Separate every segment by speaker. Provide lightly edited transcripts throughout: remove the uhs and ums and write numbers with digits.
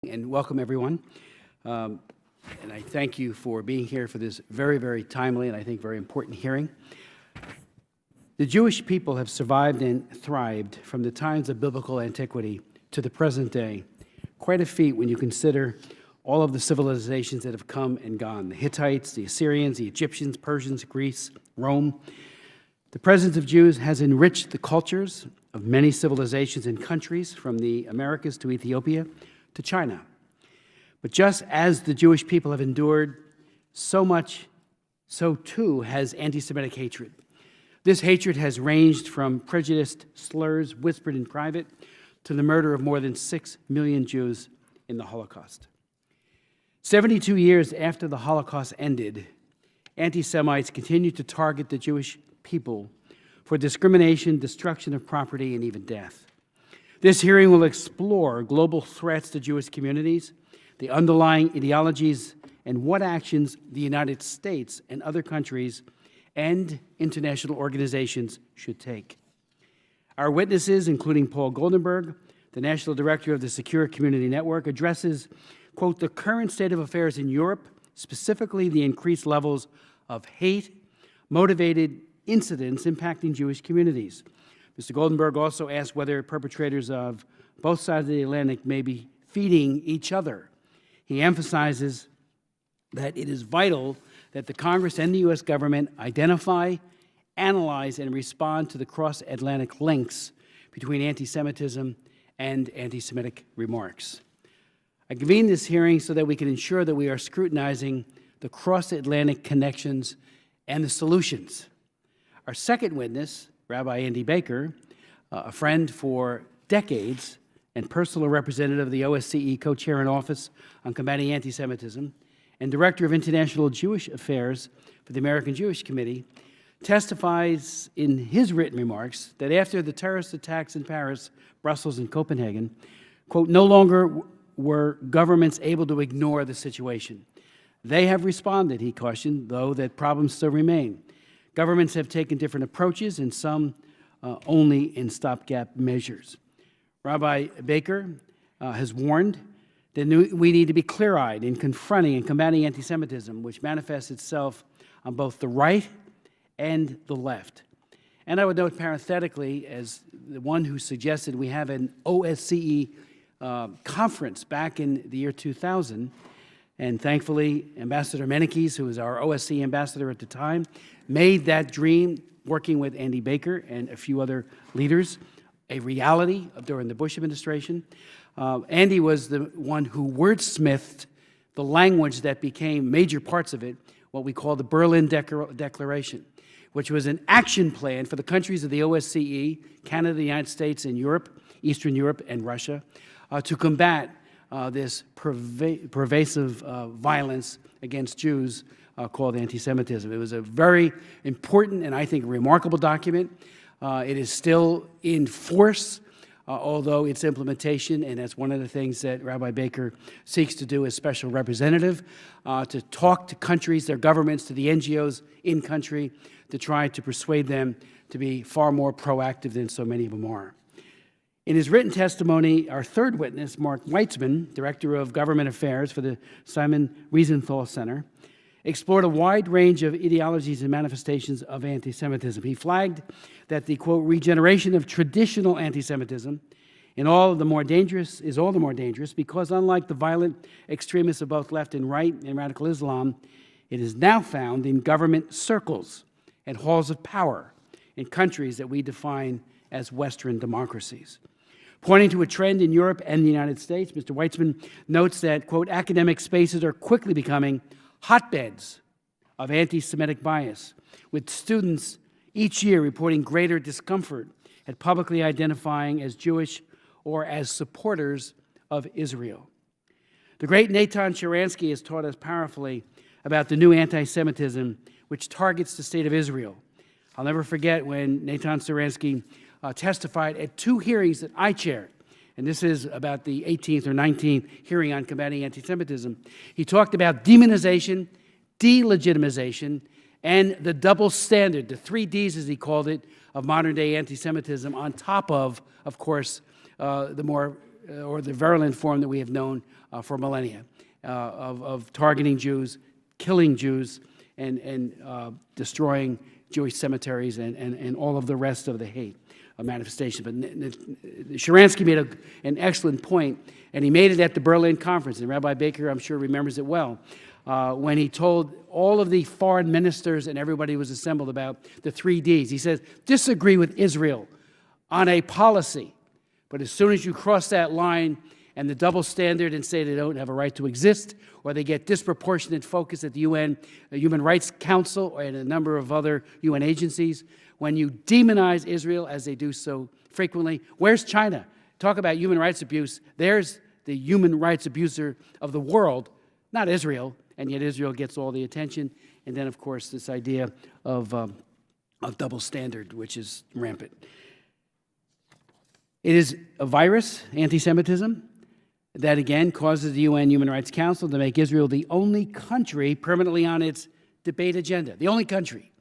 Speaker 1: And welcome, everyone. And I thank you for being here for this very, very timely and I think very important hearing. The Jewish people have survived and thrived from the times of biblical antiquity to the present day. Quite a feat when you consider all of the civilizations that have come and gone. The Hittites, the Assyrians, the Egyptians, Persians, Greece, Rome. The presence of Jews has enriched the cultures of many civilizations and countries, from the Americas to Ethiopia to China. But just as the Jewish people have endured so much, so too has anti-Semitic hatred. This hatred has ranged from prejudiced slurs whispered in private to the murder of more than 6 million Jews in the Holocaust. 72 years after the Holocaust ended, anti-Semites continue to target the Jewish people for discrimination, destruction of property, and even death. This hearing will explore global threats to Jewish communities, the underlying ideologies, and what actions the United States and other countries and international organizations should take. Our witnesses, including Paul Goldenberg, the National Director of the Secure Community Network, addresses, quote, the current state of affairs in Europe, specifically the increased levels of hate-motivated incidents impacting Jewish communities. Mr. Goldenberg also asked whether perpetrators of both sides of the Atlantic may be feeding each other. He emphasizes that it is vital that the Congress and the U.S. government identify, analyze, and respond to the cross-Atlantic links between anti-Semitism and anti-Semitic remarks. I convene this hearing so that we can ensure that we are scrutinizing the cross-Atlantic connections and the solutions. Our second witness, Rabbi Andy Baker, a friend for decades and personal representative of the OSCE co-chair in office on combating anti-Semitism and director of international Jewish affairs for the American Jewish Committee, testifies in his written remarks that after the terrorist attacks in Paris, Brussels, and Copenhagen, quote, no longer were governments able to ignore the situation. They have responded, he cautioned, though that problems still remain. Governments have taken different approaches, and some only in stopgap measures. Rabbi Baker has warned that we need to be clear-eyed in confronting and combating anti-Semitism, which manifests itself on both the right and the left. And I would note parenthetically, as the one who suggested we have an OSCE conference back in the year 2000, and thankfully, Ambassador Menekes, who was our OSCE ambassador at the time, made that dream, working with Andy Baker and a few other leaders, a reality during the Bush administration. Andy was the one who wordsmithed the language that became major parts of it, what we call the Berlin Declaration, which was an action plan for the countries of the OSCE, Canada, the United States, and Europe, Eastern Europe, and Russia, to combat this pervasive violence against Jews called anti-Semitism. It was a very important and I think remarkable document. It is still in force, although its implementation, and that's one of the things that Rabbi Baker seeks to do as special representative, to talk to countries, their governments, to the NGOs in country, to try to persuade them to be far more proactive than so many of them are. In his written testimony, our third witness, Mark Weitzman, Director of Government Affairs for the Simon Wiesenthal Center, explored a wide range of ideologies and manifestations of anti-Semitism. He flagged that the, quote, regeneration of traditional anti-Semitism is all the more dangerous because unlike the violent extremists of both left and right and radical Islam, it is now found in government circles and halls of power in countries that we define as Western democracies. Pointing to a trend in Europe and the United States, Mr. Weitzman notes that, quote, academic spaces are quickly becoming hotbeds of anti-Semitic bias, with students each year reporting greater discomfort at publicly identifying as Jewish or as supporters of Israel. The great Natan Sharansky has taught us powerfully about the new anti-Semitism which targets the state of Israel. I'll never forget when Natan Sharansky testified at 2 hearings that I chaired, and this is about the 18th or 19th hearing on combating anti-Semitism. He talked about demonization, delegitimization, and the double standard, the 3 Ds, as he called it, of modern-day anti-Semitism, on top of course, the more or the virulent form that we have known for millennia, of targeting Jews, killing Jews, and destroying Jewish cemeteries and all of the rest of the hate manifestation. But Sharansky made an excellent point, and he made it at the Berlin conference, and Rabbi Baker, I'm sure, remembers it well, when he told all of the foreign ministers and everybody was assembled about the 3 Ds. He says, disagree with Israel on a policy, but as soon as you cross that line and the double standard and say they don't have a right to exist, or they get disproportionate focus at the UN, the Human Rights Council, and a number of other UN agencies, when you demonize Israel, as they do so frequently, where's China? Talk about human rights abuse. There's the human rights abuser of the world, not Israel, and yet Israel gets all the attention. And then, of course, this idea of double standard, which is rampant. It is a virus, anti-Semitism, that again causes the UN Human Rights Council to make Israel the only country permanently on its debate agenda, the only country.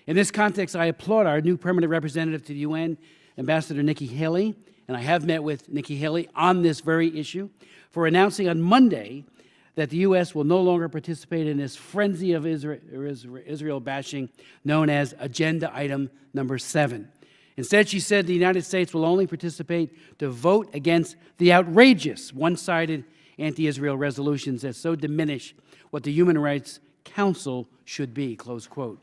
Speaker 1: In this context, I applaud our new permanent representative to the UN, Ambassador Nikki Haley, and I have met with Nikki Haley on this very issue, for announcing on Monday that the U.S. will no longer participate in this frenzy of Israel bashing known as Agenda Item Number 7. Instead, she said the United States will only participate to vote against the outrageous, one-sided anti-Israel resolutions that so diminish what the Human Rights Council should be, close quote.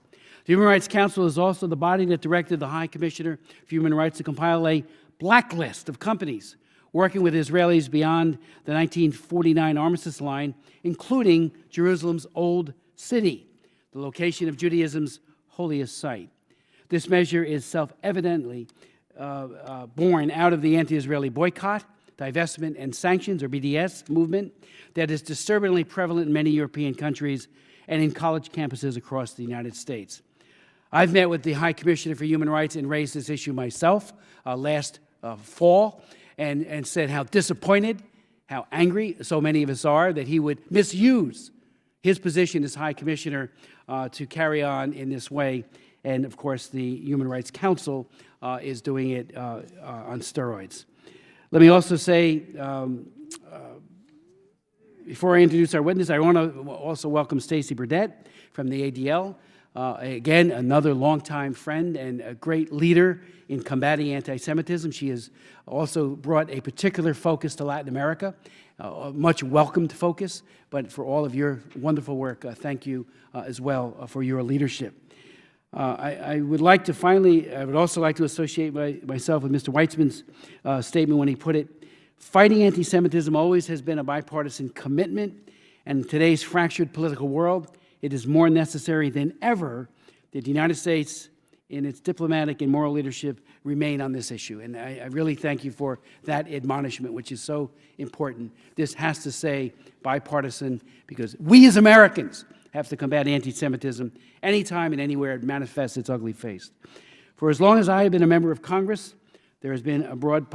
Speaker 1: The Human Rights Council is also the body that directed the High Commissioner for Human Rights to compile a blacklist of companies working with Israelis beyond the 1949 armistice line, including Jerusalem's Old City, the location of Judaism's holiest site. This measure is self-evidently born out of the anti-Israeli boycott, divestment, and sanctions, or BDS, movement that is disturbingly prevalent in many European countries and in college campuses across the United States. I've met with the High Commissioner for Human Rights and raised this issue myself last fall, and said how disappointed, how angry so many of us are that he would misuse his position as High Commissioner to carry on in this way. And, of course, the Human Rights Council is doing it on steroids. Let me also say, before I introduce our witness, I want to also welcome Stacy Burdett from the ADL. Again, another longtime friend and a great leader in combating anti-Semitism. She has also brought a particular focus to Latin America, a much welcomed focus, but for all of your wonderful work, thank you as well for your leadership. I would also like to associate myself with Mr. Weitzman's statement when he put it, fighting anti-Semitism always has been a bipartisan commitment, and in today's fractured political world, it is more necessary than ever that the United States, in its diplomatic and moral leadership, remain on this issue. And I really thank you for that admonishment, which is so important. This has to stay bipartisan because we as Americans have to combat anti-Semitism anytime and anywhere it manifests its ugly face. For as long as I have been a member of Congress, there has been a broad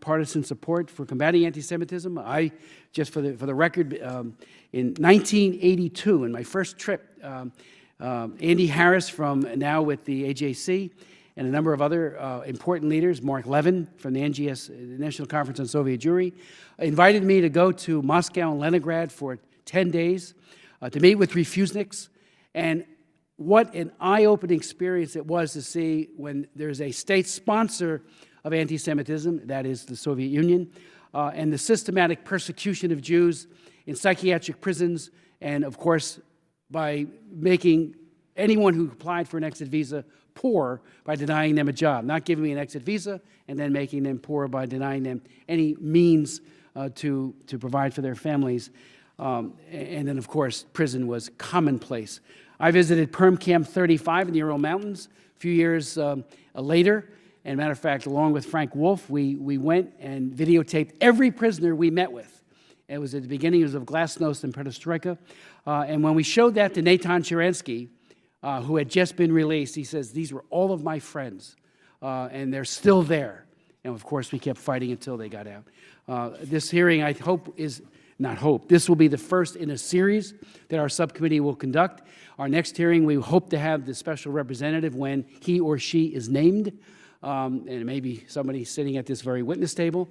Speaker 1: partisan support for combating anti-Semitism. Just for the record, in 1982, in my first trip, Andy Harris now with the AJC, and a number of other important leaders, Mark Levin from the NGS, the National Conference on Soviet Jewry, invited me to go to Moscow and Leningrad for 10 days to meet with refuseniks. And what an eye-opening experience it was to see when there's a state sponsor of anti-Semitism, that is the Soviet Union, and the systematic persecution of Jews in psychiatric prisons, and of course, by making anyone who applied for an exit visa poor by denying them a job, not giving me an exit visa, and then making them poor by denying them any means to provide for their families. And then, of course, prison was commonplace. I visited Perm Camp 35 in the Ural Mountains a few years later. And matter of fact, along with Frank Wolf, we went and videotaped every prisoner we met with. It was at the beginnings of Glasnost and Perestroika. And when we showed that to Natan Sharansky, who had just been released, he says, these were all of my friends, and they're still there. And of course, we kept fighting until they got out. This hearing, I hope, this will be the first in a series that our subcommittee will conduct. Our next hearing, we hope to have the special representative when he or she is named. and maybe somebody sitting at this very witness table,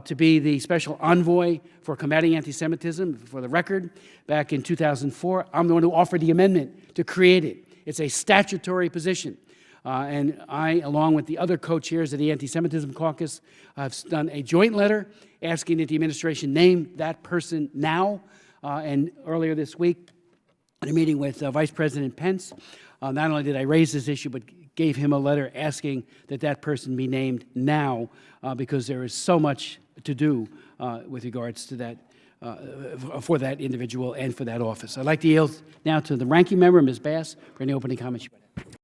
Speaker 1: to be the special envoy for combating anti-Semitism. For the record, back in 2004, I'm the one who offered the amendment to create it. It's a statutory position. And I, along with the other co-chairs of the Anti-Semitism Caucus, have done a joint letter asking that the administration name that person now. And earlier this week, in a meeting with Vice President Pence, not only did I raise this issue, but gave him a letter asking that that person be named now, because there is so much to do with regards to that, for that individual and for that office. I'd like to yield now to the ranking member, Ms. Bass, for any opening comments you might have.